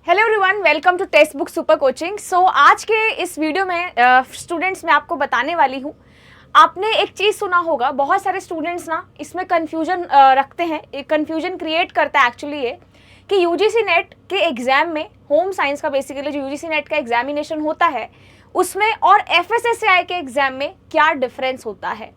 Hello everyone, welcome to text book super coaching. So आज के इस वीडियो में स्टूडेंट्स मैं आपको बताने वाली हूँ। आपने एक चीज़ सुना होगा, बहुत सारे स्टूडेंट्स ना इसमें कन्फ्यूजन रखते हैं, एक कन्फ्यूजन क्रिएट करता है एक्चुअली ये कि यूजीसी नेट के एग्ज़ाम में होम साइंस का बेसिकली जो यूजीसी नेट का एग्जामिनेशन होता है उसमें और एफएसएसएआई के एग्ज़ाम में क्या डिफरेंस होता है।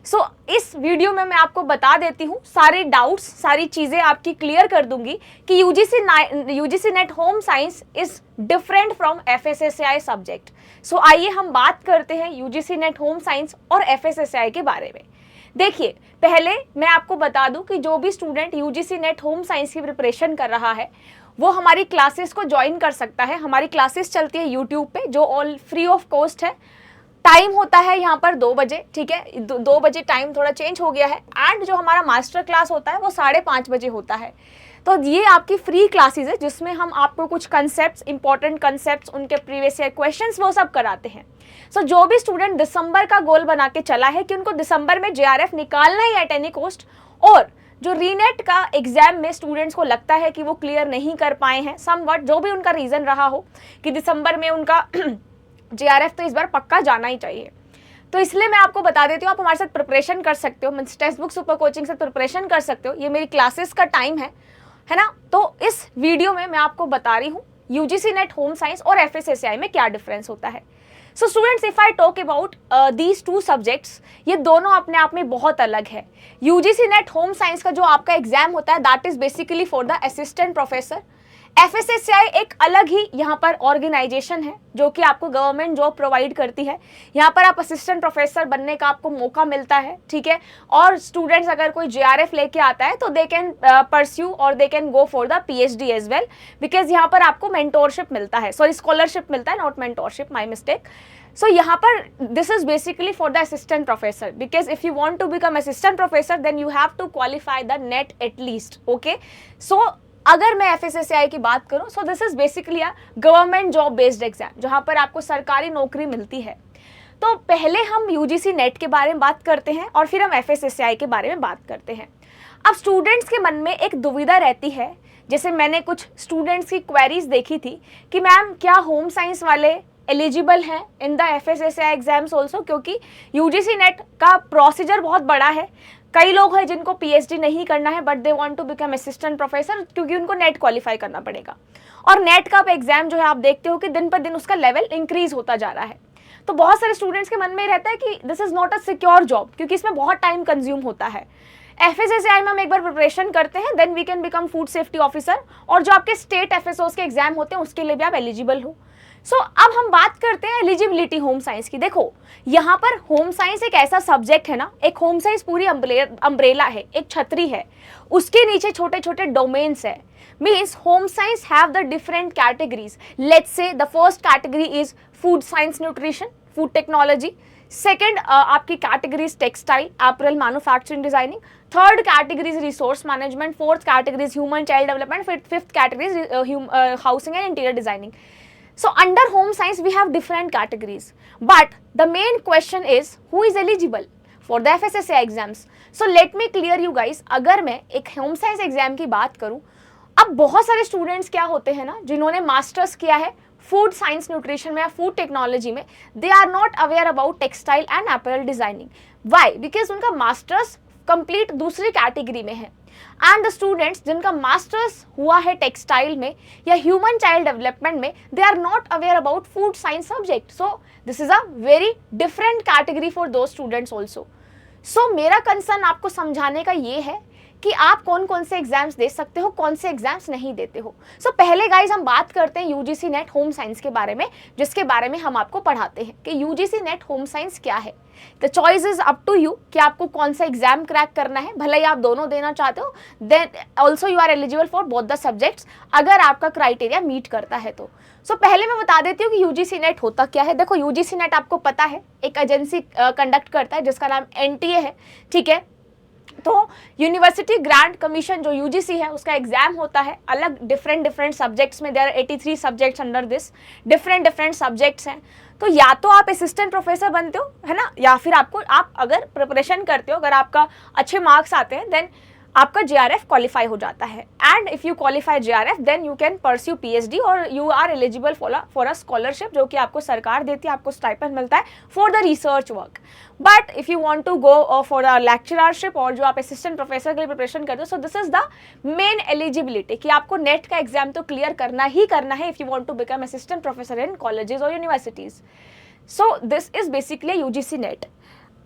सो इस वीडियो में मैं आपको बता देती हूँ, सारे डाउट्स सारी चीज़ें आपकी क्लियर कर दूंगी कि UGC NET home science is different from FSSAI subject. So आइए हम बात करते हैं यूजीसी नेट होम साइंस और एफएसएसएआई के बारे में। देखिए, पहले मैं आपको बता दूं कि जो भी student UGC NET home science की प्रिपरेशन कर रहा है वो हमारी क्लासेस को ज्वाइन कर सकता है। हमारी क्लासेस चलती है यूट्यूब पे, जो ऑल फ्री ऑफ कॉस्ट है। टाइम होता है यहाँ पर 2 बजे, ठीक है, 2 बजे टाइम थोड़ा चेंज हो गया है। एंड जो हमारा मास्टर क्लास होता है वो 5:30 बजे होता है। तो ये आपकी फ्री क्लासेस है जिसमें हम आपको कुछ कंसेप्ट्स, इंपॉर्टेंट कंसेप्ट्स, उनके प्रीवियस ईयर क्वेश्चंस वो सब कराते हैं। सो जो भी स्टूडेंट दिसंबर का गोल बना के चला है कि उनको दिसंबर में जेआरएफ निकालना ही एट एनी कॉस्ट, और जो रीनेट का एग्जाम में स्टूडेंट्स को लगता है कि वो क्लियर नहीं कर पाए हैं समवट, जो भी उनका रीज़न रहा हो कि दिसंबर में उनका जेआरएफ तो इस बार पक्का जाना ही चाहिए, तो इसलिए मैं आपको बता देती हूँ आप हमारे साथ प्रिपरेशन कर सकते हो, means text book super coaching से प्रिपरेशन कर सकते हो। ये मेरी क्लासेस का टाइम है ना। तो इस वीडियो में मैं आपको बता रही हूँ यूजीसी नेट होम साइंस और एफएसएसएआई में क्या डिफरेंस होता है। So students, if I talk about these 2 subjects, ये दोनों अपने आप में बहुत अलग है। यूजीसी नेट होम साइंस का जो आपका एग्जाम होता है that is basically for the assistant professor. FSSAI एक अलग ही यहाँ पर ऑर्गेनाइजेशन है जो कि आपको गवर्नमेंट जॉब प्रोवाइड करती है। यहाँ पर आप असिस्टेंट प्रोफेसर बनने का आपको मौका मिलता है, ठीक है। और स्टूडेंट्स अगर कोई जेआरएफ लेके आता है तो दे कैन परस्यू और they can go for the PhD as well, because यहाँ पर आपको मेंटोरशिप मिलता है, सॉरी स्कॉलरशिप मिलता है, not mentorship, my mistake. So यहाँ पर this is basically for the assistant professor, because if you want to become assistant professor then you have to qualify the NET at least, okay. So अगर मैं FSSAI की बात करूं, so this is basically a government job based exam जहां पर आपको सरकारी नौकरी मिलती है। तो पहले हम यूजीसी नेट के बारे में बात करते हैं और फिर हम एफएसएसएआई के बारे में बात करते हैं। अब स्टूडेंट्स के मन में एक दुविधा रहती है, जैसे मैंने कुछ स्टूडेंट्स की क्वेरीज देखी थी कि मैम क्या होम साइंस वाले एलिजिबल हैं in the FSSAI exams also, क्योंकि यूजीसी नेट का प्रोसीजर बहुत बड़ा है। कई लोग हैं जिनको पीएचडी नहीं करना है but they want to become assistant professor, क्योंकि उनको नेट क्वालिफाई करना पड़ेगा। और नेट का एग्जाम जो है आप देखते हो कि दिन पर दिन उसका लेवल इंक्रीज होता जा रहा है। तो बहुत सारे स्टूडेंट्स के मन में रहता है कि this is not a secure job, क्योंकि इसमें बहुत टाइम कंज्यूम होता है। एफएसएसएआई में हम एक बार प्रिपरेशन करते हैं then we can become food safety officer, और जो आपके स्टेट एफएसओस के एग्जाम होते हैं उसके लिए भी आप एलिजिबल हो। सो अब हम बात करते हैं एलिजिबिलिटी होम साइंस की। देखो, यहाँ पर होम साइंस एक ऐसा सब्जेक्ट है ना, एक होम साइंस पूरी अम्ब्रेला है, एक छतरी है, उसके नीचे छोटे छोटे डोमेन्स है। Means home science have the different categories. Let's say the first category is food science nutrition, food technology. Second आपकी categories textile, apparel, manufacturing, designing. Third categories resource management. Fourth categories human child development. Fifth categories housing and interior designing. So under home science we have different categories, but the main question is who is eligible for the FSSAI exams. So let me clear you guys, अगर मैं एक home science exam की बात करूं, अब बहुत सारे students क्या होते हैं ना जिन्होंने मास्टर्स किया है फूड साइंस न्यूट्रिशन में या फूड टेक्नोलॉजी में, they are not aware about textile and apparel designing. Why? Because उनका मास्टर्स कंप्लीट दूसरी कैटेगरी में है। एंड द स्टूडेंट्स जिनका मास्टर्स हुआ है टेक्सटाइल में या ह्यूमन चाइल्ड डेवलपमेंट में, they are not aware about food science subject. So this is a very different category for दो स्टूडेंट्स ऑल्सो। सो मेरा कंसर्न आपको समझाने का ये है कि आप कौन कौन से एग्जाम्स दे सकते हो, कौन से एग्जाम्स नहीं देते हो। सो पहले गाइज हम बात करते हैं यूजीसी नेट होम साइंस के बारे में, जिसके बारे में हम आपको पढ़ाते हैं कि यूजीसी नेट होम साइंस क्या है। The choice is up to you कि आपको कौन सा एग्जाम क्रैक करना है। भले ही आप दोनों देना चाहते हो, then also you are eligible for both the subjects अगर आपका क्राइटेरिया मीट करता है तो। सो पहले मैं बता देती हूँ कि यूजीसी नेट होता क्या है। देखो, यूजीसी नेट आपको पता है एक एजेंसी कंडक्ट करता है जिसका नाम एनटीए है, ठीक है। तो यूनिवर्सिटी ग्रांट कमीशन जो यूजीसी है उसका एग्जाम होता है अलग डिफरेंट सब्जेक्ट्स में। There are 83 subjects under this, different subjects हैं। तो या तो आप असिस्टेंट प्रोफेसर बनते हो, है ना, या फिर आप अगर प्रिपरेशन करते हो, अगर आपका अच्छे मार्क्स आते हैं, देन आपका JRF क्वालिफाई हो जाता है। And if you qualify JRF then you can pursue PhD और you are eligible for a scholarship, जो कि आपको सरकार देती है, आपको स्टाइपेंड मिलता है for the research work. But if you want to go for a lecturership और जो आप असिस्टेंट प्रोफेसर के लिए प्रिपरेशन करते हो, सो this is the main eligibility कि आपको नेट का एग्जाम तो क्लियर करना ही करना है if you want to become assistant professor in colleges और universities. So this is basically UGC NET.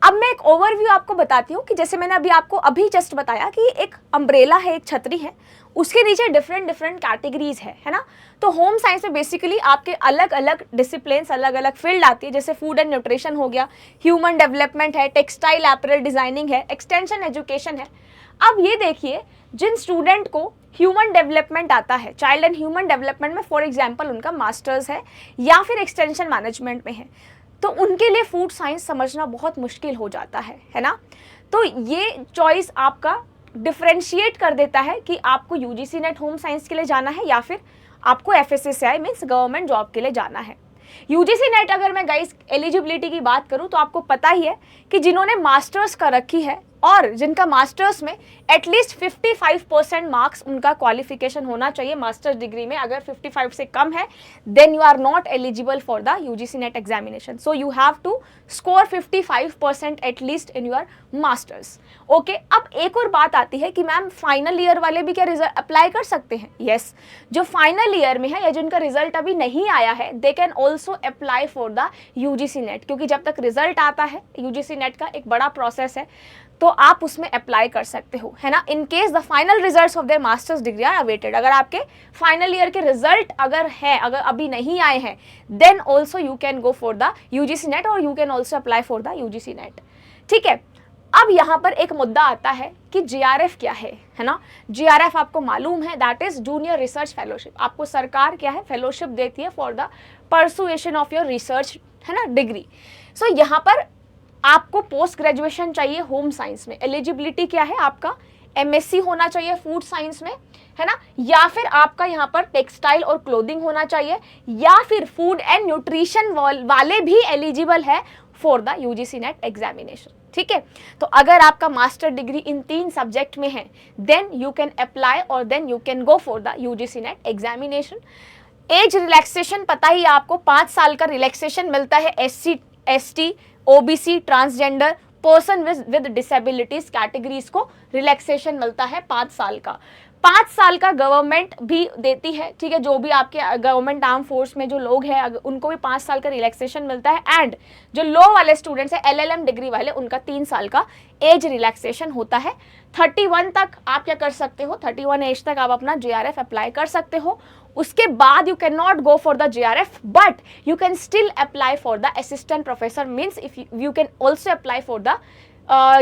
अब मैं एक ओवरव्यू आपको बताती हूँ कि जैसे मैंने आपको अभी जस्ट बताया कि एक अम्ब्रेला है, एक छतरी है, उसके नीचे डिफरेंट कैटेगरीज है ना। तो होम साइंस में बेसिकली आपके अलग अलग डिसिप्लिन्स, अलग अलग फील्ड आती है, जैसे फूड एंड न्यूट्रिशन हो गया, ह्यूमन डेवलपमेंट है, टेक्सटाइल अपैरल डिजाइनिंग है, एक्सटेंशन एजुकेशन है। अब ये देखिए, जिन स्टूडेंट को ह्यूमन डेवलपमेंट आता है, चाइल्ड एंड ह्यूमन डेवलपमेंट में फॉर एग्जाम्पल उनका मास्टर्स है या फिर एक्सटेंशन मैनेजमेंट में है, तो उनके लिए फूड साइंस समझना बहुत मुश्किल हो जाता है ना। तो ये चॉइस आपका डिफरेंशिएट कर देता है कि आपको UGC नेट होम साइंस के लिए जाना है या फिर आपको FSSAI मीन्स गवर्नमेंट जॉब के लिए जाना है। UGC नेट अगर मैं गाइस एलिजिबिलिटी की बात करूं तो आपको पता ही है कि जिन्होंने मास्टर्स कर रखी है और जिनका मास्टर्स में एटलीस्ट 55% मार्क्स उनका क्वालिफिकेशन होना चाहिए मास्टर्स डिग्री में, अगर 55 से कम है then you are not eligible for the UGC NET examination. So you have to score 55% at least in your masters. Okay, अब एक और बात आती है कि मैम फाइनल ईयर वाले भी क्या रिजल्ट अप्लाई कर सकते हैं? यस, जो फाइनल ईयर में है या जिनका रिजल्ट अभी नहीं आया है they can also apply for the UGC net, क्योंकि जब तक रिजल्ट आता है UGC नेट का एक बड़ा प्रोसेस है, तो आप उसमें अप्लाई कर सकते हो, है ना। In case the final results of their masters degree are awaited, अगर आपके फाइनल ईयर के रिजल्ट अगर अभी नहीं आए हैं then also you can go for the UGC NET और you can also apply for the UGC NET. ठीक है, अब यहाँ पर एक मुद्दा आता है कि JRF क्या है ना। JRF आपको मालूम है, that is junior research fellowship. आपको सरकार क्या है, फेलोशिप देती है for the persuasion of your research, है ना, डिग्री। सो यहाँ पर आपको पोस्ट ग्रेजुएशन चाहिए होम साइंस में। एलिजिबिलिटी क्या है, आपका MSc होना चाहिए फूड साइंस में, है ना, या फिर आपका यहाँ पर टेक्सटाइल और क्लोथिंग होना चाहिए, या फिर फूड एंड न्यूट्रिशन वाले भी एलिजिबल है for the UGC NET examination. ठीक है, तो अगर आपका मास्टर डिग्री इन 3 सब्जेक्ट में है देन यू कैन अप्लाई और then you can go for the UGC NET examination. Age relaxation पता ही आपको, 5 साल का रिलैक्सेशन मिलता है SC ST OBC transgender person with disabilities categories को रिलैक्सेशन मिलता है 5 साल का। 5 साल का गवर्नमेंट भी देती है, ठीक है, जो भी आपके गवर्नमेंट आर्म फोर्स में जो लोग हैं उनको भी 5 साल का रिलैक्सेशन मिलता है। एंड जो लॉ वाले स्टूडेंट्स हैं, LLM डिग्री वाले, उनका 3 साल का एज रिलैक्सेशन होता है। 31 तक आप क्या कर सकते हो, 31 एज तक आप अपना JRF अप्लाई कर सकते हो। उसके बाद you can not go for the JRF but you can still apply for the assistant professor, means if you can also apply for the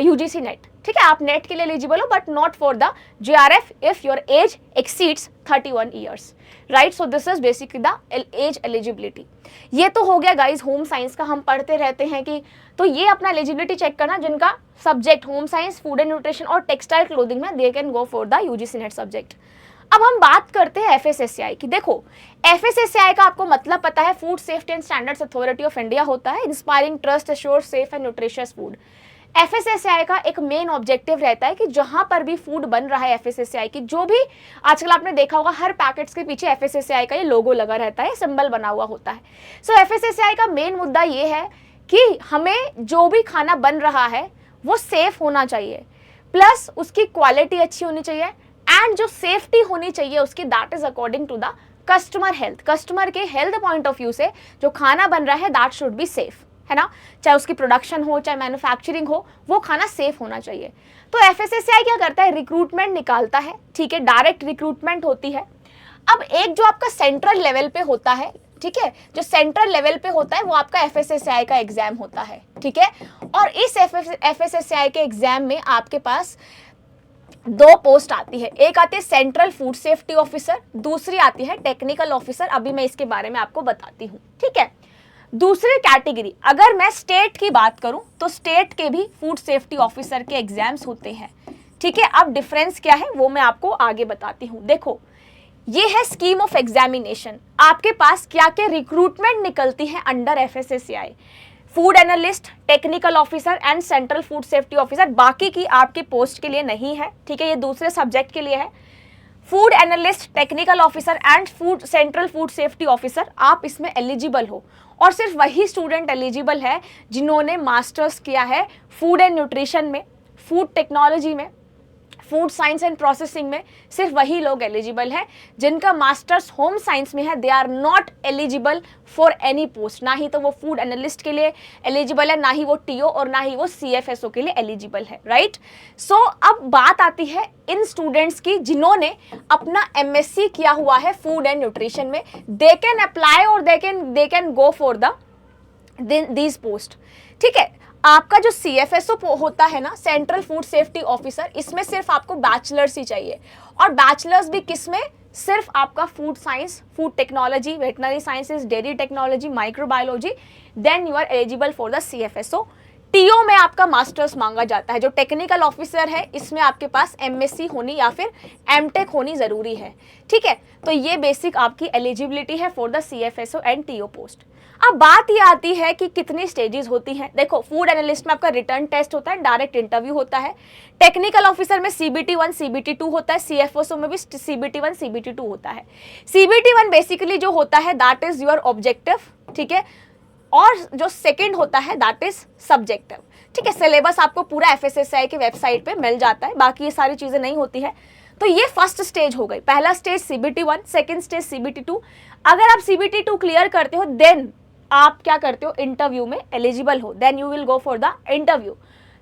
UGC NET. ठीक है, आप नेट के लिए एलिजिबल हो but not for the JRF if your age exceeds 31 years, right. So this is basically the age eligibility. ये तो हो गया गाइज होम साइंस का, हम पढ़ते रहते हैं कि, तो ये अपना एलिजिबिलिटी चेक करना जिनका subject home science, food and nutrition और टेक्सटाइल क्लोथिंग में दे can go for the UGC net subject. अब हम बात करते हैं FSSAI की। देखो, FSSAI का आपको मतलब पता है, food safety and standards authority of India होता है, inspiring trust assure safe and nutritious food. FSSAI का एक मेन ऑब्जेक्टिव रहता है कि जहां पर भी फूड बन रहा है FSSAI की, जो भी आजकल आपने देखा होगा हर पैकेट्स के पीछे FSSAI का ये लोगो लगा रहता है, सिंबल बना हुआ होता है। सो FSSAI का मेन मुद्दा ये है कि हमें जो भी खाना बन रहा है वो सेफ होना चाहिए, प्लस उसकी क्वालिटी अच्छी होनी चाहिए, एंड जो सेफ्टी होनी चाहिए उसकी, that is according to the customer health. Customer के हेल्थ पॉइंट ऑफ व्यू से जो खाना बन रहा है दैट शुड बी सेफ, है ना, चाहे उसकी प्रोडक्शन हो चाहे मैन्युफैक्चरिंग हो, वो खाना सेफ होना चाहिए। तो FSSAI क्या करता है, रिक्रूटमेंट निकालता है, ठीक है, डायरेक्ट रिक्रूटमेंट होती है। अब एक जो आपका सेंट्रल लेवल पे होता है, ठीक है, जो सेंट्रल लेवल पे होता है वो आपका FSSAI का एग्जाम होता है, ठीक है। और इस FSSAI के एग्जाम में आपके पास 2 पोस्ट आती है, एक आती है सेंट्रल फूड सेफ्टी ऑफिसर, दूसरी आती है टेक्निकल ऑफिसर। अभी मैं इसके बारे में आपको बताती हूँ, ठीक है। दूसरी कैटेगरी, अगर मैं स्टेट की बात करूं तो स्टेट के भी फूड सेफ्टी ऑफिसर के एग्जाम्स होते हैं, ठीक है। अब डिफरेंस क्या है वो मैं आपको आगे बताती हूँ। देखो, ये है स्कीम ऑफ एग्जामिनेशन, आपके पास क्या क्या रिक्रूटमेंट निकलती है under FSSAI। Food analyst, technical officer and central food safety officer. बाकी की आपकी पोस्ट के लिए नहीं है, ठीक है, ये दूसरे सब्जेक्ट के लिए है। Food analyst, technical officer and food central food safety officer, आप इसमें एलिजिबल हो। और सिर्फ वही स्टूडेंट एलिजिबल है जिन्होंने मास्टर्स किया है फूड एंड न्यूट्रिशन में, फूड टेक्नोलॉजी में, फूड साइंस एंड प्रोसेसिंग में। सिर्फ वही लोग एलिजिबल है। जिनका मास्टर्स होम साइंस में है, they are not eligible for any post. ना ही तो वो फूड एनालिस्ट के लिए एलिजिबल है, ना ही वो टीओ और ना ही वो सीएफएसओ के लिए एलिजिबल है, राइट। सो अब बात आती है इन स्टूडेंट्स की जिन्होंने अपना एमएससी किया हुआ है फूड एंड न्यूट्रिशन में। दे कैन अप्लाई और they can go for these post, ठीक है। आपका जो सीएफएसओ होता है ना, सेंट्रल फूड सेफ्टी ऑफिसर, इसमें सिर्फ आपको बैचलर्स ही चाहिए। और बैचलर्स भी किसमें? सिर्फ आपका food science, food technology, veterinary sciences, dairy technology, microbiology, then you are eligible for the CFSO. TO में आपका मास्टर्स मांगा जाता है। जो टेक्निकल ऑफिसर है इसमें आपके पास एमएससी होनी या फिर एमटेक होनी जरूरी है, ठीक है। तो ये बेसिक आपकी एलिजिबिलिटी है for the CFSO and TO post. अब बात ये आती है कि कितनी स्टेजेस होती हैं। देखो, फूड एनालिस्ट में आपका रिटर्न टेस्ट होता है, डायरेक्ट इंटरव्यू होता है। टेक्निकल ऑफिसर में CBT 1 CBT 2 होता है। सीएफओ में भी CBT 1 CBT 2 होता है। CBT 1 बेसिकली जो होता है दैट इज योर ऑब्जेक्टिव, ठीक है। और जो सेकंड होता है दैट इज सब्जेक्टिव, ठीक है। सिलेबस आपको पूरा FSSAI के वेबसाइट पे मिल जाता है, बाकी ये सारी चीजें नहीं होती है। तो ये फर्स्ट स्टेज हो गई। पहला stage CBT 1, second stage CBT 2। अगर आप CBT 2 क्लियर करते हो देन आप क्या करते हो, इंटरव्यू में एलिजिबल हो, then you will go for the interview.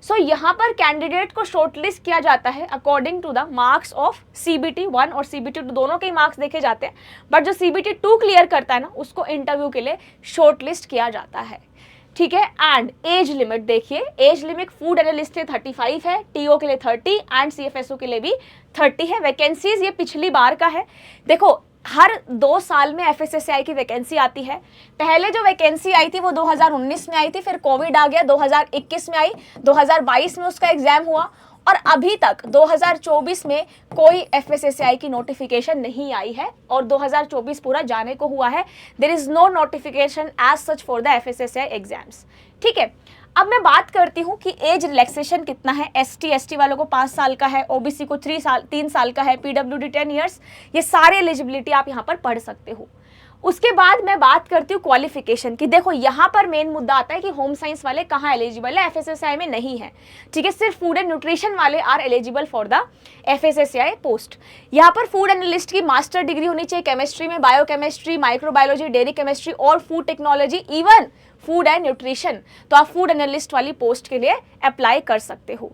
So यहाँ पर कैंडिडेट को शॉर्टलिस्ट किया जाता है according to the marks of CBT 1 और CBT 2, दोनों के ही मार्क्स देखे जाते हैं। बट जो CBT 2 क्लियर करता है ना, उसको इंटरव्यू के लिए शॉर्टलिस्ट किया जाता है, ठीक है। एंड एज लिमिट देखिए, एज लिमिट फूड एनालिस्ट के 35 है, टीओ के लिए 30 एंड सीएफएसओ के लिए भी 30 है। वैकेंसीज ये पिछली बार का है। देखो, हर 2 साल में FSSAI की वैकेंसी आती है। पहले जो वैकेंसी आई थी वो 2019 में आई थी, फिर कोविड आ गया, 2021 में आई, 2022 में उसका एग्जाम हुआ और अभी तक 2024 में कोई FSSAI की नोटिफिकेशन नहीं आई है और 2024 पूरा जाने को हुआ है। There is no notification as such for the FSSAI exams, ठीक है। अब मैं बात करती हूँ कि एज रिलैक्सेशन कितना है। ST वालों को 5 साल का है, OBC को 3 साल का है, PWD 10 ईयर्स। ये सारे एलिजिबिलिटी आप यहाँ पर पढ़ सकते हो। उसके बाद मैं बात करती हूँ क्वालिफिकेशन की। देखो, यहाँ पर मेन मुद्दा आता है कि होम साइंस वाले कहाँ एलिजिबल है, FSSAI में नहीं है, ठीक है। सिर्फ फूड एंड न्यूट्रिशन वाले are eligible for the FSSAI post. यहाँ पर फूड एनालिस्ट की मास्टर डिग्री होनी चाहिए केमिस्ट्री में, बायोकेमिस्ट्री, माइक्रोबायोलॉजी, डेयरी केमिस्ट्री और food technology, even food and nutrition. तो आप फूड एनालिस्ट वाली पोस्ट के लिए अप्लाई कर सकते हो।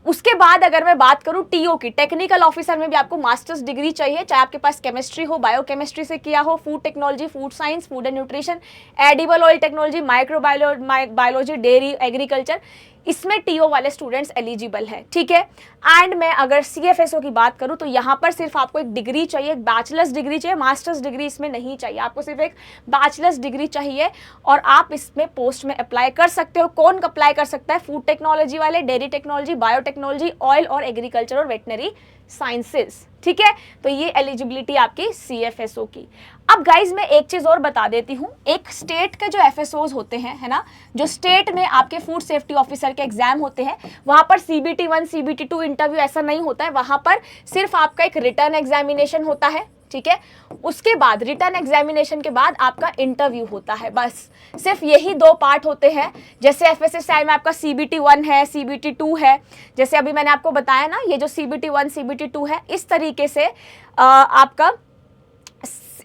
उसके बाद अगर मैं बात करूं टीओ की, टेक्निकल ऑफिसर में भी आपको मास्टर्स डिग्री चाहिए, चाहे आपके पास केमिस्ट्री हो, बायोकेमिस्ट्री से किया हो, food technology, food science, food and nutrition, edible oil technology, microbiology, dairy, agriculture, इसमें टीओ वाले स्टूडेंट्स एलिजिबल है, ठीक है। एंड मैं अगर सीएफएसओ की बात करूं तो यहाँ पर सिर्फ आपको एक डिग्री चाहिए, एक बैचलर्स डिग्री चाहिए, मास्टर्स डिग्री इसमें नहीं चाहिए। आपको सिर्फ एक बैचलर्स डिग्री चाहिए और आप इसमें पोस्ट में अप्लाई कर सकते हो। कौन अप्लाई कर सकता है? फूड टेक्नोलॉजी वाले, डेयरी टेक्नोलॉजी, बायोटेक्नोलॉजी, ऑयल और एग्रीकल्चर और वेटनरी साइंसेज, ठीक है। तो ये एलिजिबिलिटी आपकी सीएफएसओ की। अब गाइज मैं एक चीज और बता देती हूँ, एक स्टेट के जो एफएसओज होते हैं, है ना, जो स्टेट में आपके फूड सेफ्टी ऑफिसर के एग्जाम होते हैं, वहां पर CBT 1 CBT 2 इंटरव्यू ऐसा नहीं होता है। वहां पर सिर्फ आपका एक रिटर्न एग्जामिनेशन होता है, ठीक है। उसके बाद रिटर्न एग्जामिनेशन के बाद आपका इंटरव्यू होता है, बस सिर्फ यही 2 पार्ट होते हैं। जैसे FSSAI में आपका CBT 1 है, CBT 2 है, जैसे अभी मैंने आपको बताया ना, ये जो CBT 1 CBT 2 है, इस तरीके से आपका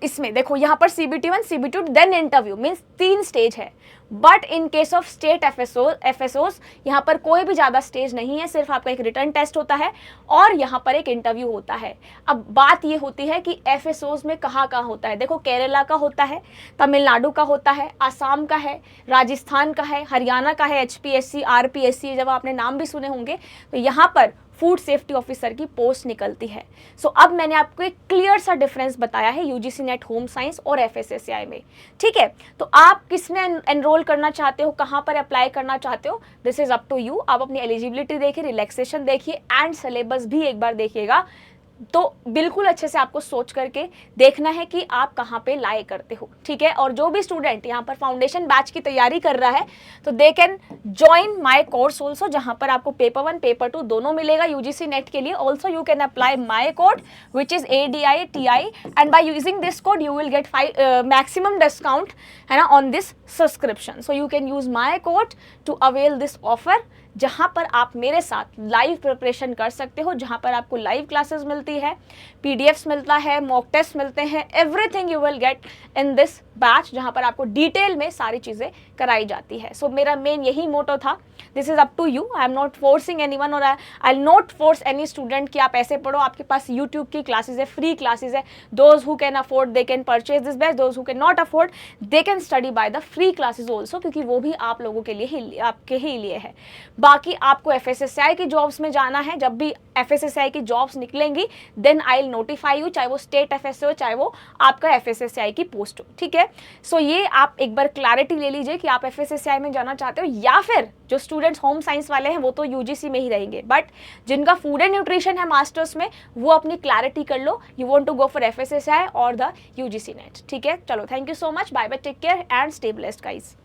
इसमें देखो यहाँ पर CBT 1 CBT 2 then interview, means 3 stage है। But in case of state FSOs यहाँ पर कोई भी ज़्यादा स्टेज नहीं है, सिर्फ आपका एक रिटर्न टेस्ट होता है और यहाँ पर एक इंटरव्यू होता है। अब बात ये होती है कि एफएसओज में कहाँ कहाँ होता है। देखो, केरला का होता है, तमिलनाडु का होता है, आसाम का है, राजस्थान का है, हरियाणा का है, HPSC RPSC, जब आपने नाम भी सुने होंगे, तो यहाँ पर फूड सेफ्टी ऑफिसर की पोस्ट निकलती है। सो अब मैंने आपको एक क्लियर सा डिफरेंस बताया है UGC नेट होम साइंस और FSSAI में, ठीक है। तो आप किसमें एनरोल करना चाहते हो, कहाँ पर अप्लाई करना चाहते हो, this is up to you. आप अपनी एलिजिबिलिटी देखिए, रिलैक्सेशन देखिए एंड सिलेबस भी एक बार देखिएगा। तो बिल्कुल अच्छे से आपको सोच करके देखना है कि आप कहाँ पे लाए करते हो, ठीक है। और जो भी स्टूडेंट यहाँ पर फाउंडेशन बैच की तैयारी कर रहा है तो they can join my course also, जहाँ पर आपको पेपर 1 पेपर 2 दोनों मिलेगा यूजीसी नेट के लिए। Also you can apply my code which is ADITI, and by using this code you will get maximum discount, है ना, on this subscription. So you can use my code to avail this offer, जहाँ पर आप मेरे साथ live preparation कर सकते हो, जहाँ पर आपको लाइव क्लासेस मिलती है, PDFs मिलता है, मॉक टेस्ट मिलते हैं, everything you will get in this batch, जहाँ पर आपको डिटेल में सारी चीज़ें कराई जाती है। सो मेरा मेन यही मोटो था, this is up to you, I am not forcing anyone और I not force any student कि आप ऐसे पढ़ो। आपके पास यूट्यूब की क्लासेस है, फ्री क्लासेस है, those who can afford they can purchase this batch, those who can not afford they can study by the free classes also, क्योंकि वो भी आप लोगों के लिए ही, आपके ही लिए है। बाकी आपको FSSAI की जॉब्स में जाना है, जब भी FSSAI की जॉब्स निकलेंगी then I will notify you, चाहे वो स्टेट FSA हो चाहे वो आपका FSSAI की पोस्ट हो, ठीक है। सो ये आप एक बार क्लैरिटी ले लीजिए कि आप FSSAI में जाना चाहते हो, या फिर जो स्टूडेंट्स होम साइंस वाले हैं वो तो UGC में ही रहेंगे, बट जिनका फूड एंड न्यूट्रिशन है मास्टर्स में, वो अपनी क्लैरिटी कर लो, you want to go for FSSAI और द UGC नेट, ठीक है। चलो, thank you so much, bye bye, take care and stay blessed guys.